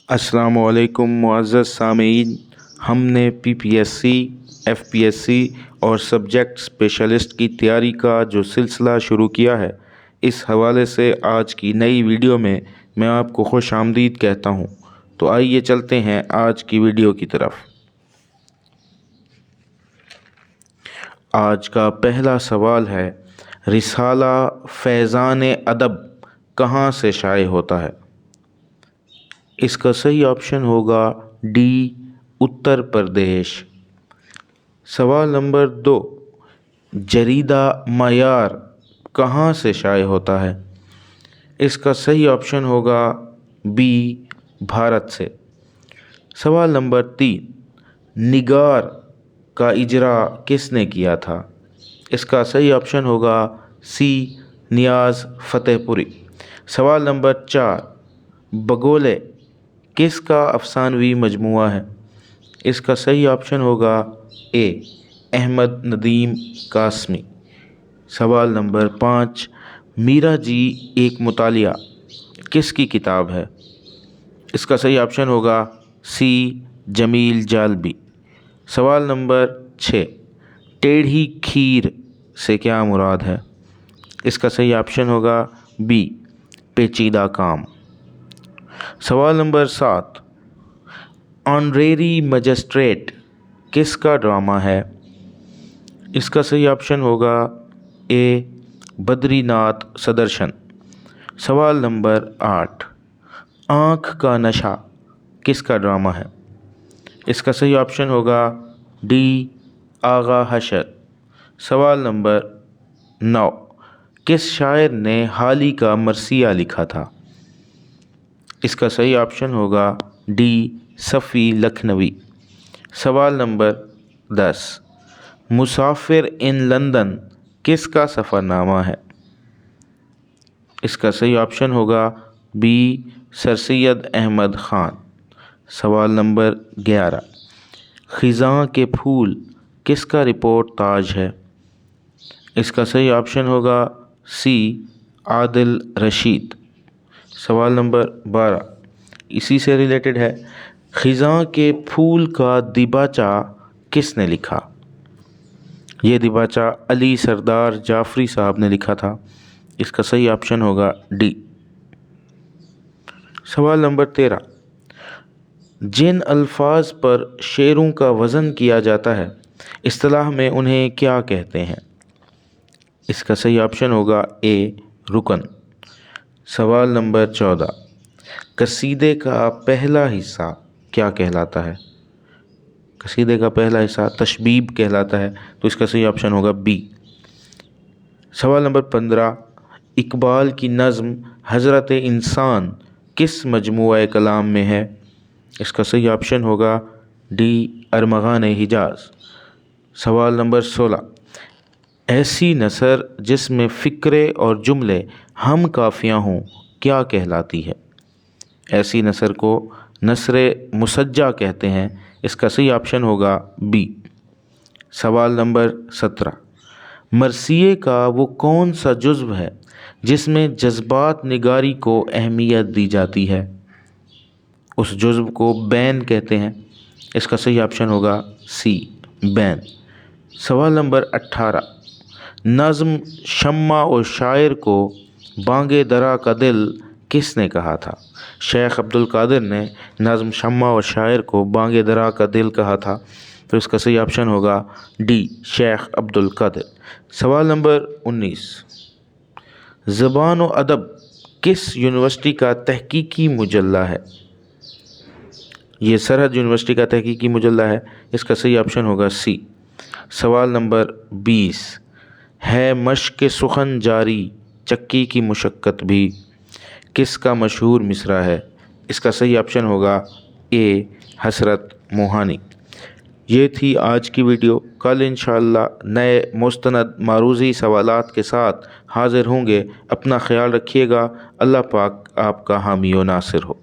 अस्सलामु अलैकुम मुअज़्ज़ज़ सामीन। हमने पीपीएससी, एफपीएससी और सब्जेक्ट स्पेशलिस्ट की तैयारी का जो सिलसिला शुरू किया है, इस हवाले से आज की नई वीडियो में मैं आपको खुश आमदीद कहता हूँ। तो आइए चलते हैं आज की वीडियो की तरफ। आज का पहला सवाल है, रिसाला फैज़ान अदब कहाँ से शाये होता है? इसका सही ऑप्शन होगा डी, उत्तर प्रदेश। सवाल नंबर 2, जरीदा मयार कहाँ से शाये होता है? इसका सही ऑप्शन होगा बी, भारत से। सवाल नंबर 3, निगार का इजरा किसने किया था? इसका सही ऑप्शन होगा सी, नियाज़ फ़तेहपुरी। सवाल नंबर 4, बगोले किसका अफसानवी मजमुआ है? इसका सही ऑप्शन होगा ए, अहमद नदीम कासमी। सवाल नंबर 5, मीरा जी एक मुतालिया किसकी किताब है? इसका सही ऑप्शन होगा सी, जमील जालबी। सवाल नंबर 6, टेढ़ी खीर से क्या मुराद है? इसका सही ऑप्शन होगा बी, पेचीदा काम। सवाल नंबर 7, ऑनरेरी मजिस्ट्रेट किसका ड्रामा है? इसका सही ऑप्शन होगा ए, बद्रीनाथ सदर्शन। सवाल नंबर 8, आँख का नशा किसका ड्रामा है? इसका सही ऑप्शन होगा डी, आगा हशर। सवाल नंबर 9, किस शायर ने हाली का मरसिया लिखा था? इसका सही ऑप्शन होगा डी, सफ़ी लखनवी। सवाल नंबर 10, मुसाफिर इन लंदन किसका सफ़रनामा है? इसका सही ऑप्शन होगा बी, सर सैयद अहमद ख़ान। सवाल नंबर 11, ख़िज़ां के फूल किसका रिपोर्ट ताज है? इसका सही ऑप्शन होगा सी, आदिल रशीद। सवाल नंबर 12 इसी से रिलेटेड है, ख़िज़ां के फूल का दिबाचा किसने लिखा? ये दिबाचा अली सरदार जाफ़री साहब ने लिखा था। इसका सही ऑप्शन होगा डी। सवाल नंबर 13, जिन अल्फाज पर शेरों का वज़न किया जाता है, इस्तिलाह में उन्हें क्या कहते हैं? इसका सही ऑप्शन होगा ए, रुकन। सवाल नंबर 14, कसीदे का पहला हिस्सा क्या कहलाता है? कसीदे का पहला हिस्सा तशबीब कहलाता है, तो इसका सही ऑप्शन होगा बी। सवाल नंबर 15, इकबाल की नज़्म हज़रत इंसान किस मजमुआ कलाम में है? इसका सही ऑप्शन होगा डी, अरमग़ान हिजाज़। सवाल नंबर 16, ऐसी नसर जिसमें फ़िक्रे और जुमले हम काफ़ियाँ हों क्या कहलाती है? ऐसी नसर को नसर मुसज्जा कहते हैं। इसका सही ऑप्शन होगा बी। सवाल नंबर 17, मरसिये का वो कौन सा जुज़्व है जिसमें जज्बात निगारी को अहमियत दी जाती है? उस जुज़्व को बैन कहते हैं। इसका सही ऑप्शन होगा सी, बैन। सवाल नंबर 18, नज़्म शम्मा और शायर को बांगे दरा का दिल किसने कहा था? शेख अब्दुल कादिर ने नज़्म शम्मा और शायर को बांगे दरा का दिल कहा था, तो इसका सही ऑप्शन होगा डी, शेख अब्दुल कादिर। सवाल नंबर 19, ज़बान व अदब किस यूनिवर्सिटी का तहकीकी मुजल्ला है? ये सरहद यूनिवर्सिटी का तहकीकी मुजल्ला है। इसका सही ऑप्शन होगा सी। सवाल नंबर 20, है मश्क सुखन जारी चक्की की मुशक्क़त भी किसका मशहूर मिसरा है? इसका सही ऑप्शन होगा ए, हसरत मोहानी। ये थी आज की वीडियो। कल इंशाअल्लाह नए मुस्तनद मारूज़ी सवालात के साथ हाज़िर होंगे। अपना ख्याल रखिएगा। अल्लाह पाक आपका हामी व नासिर हो।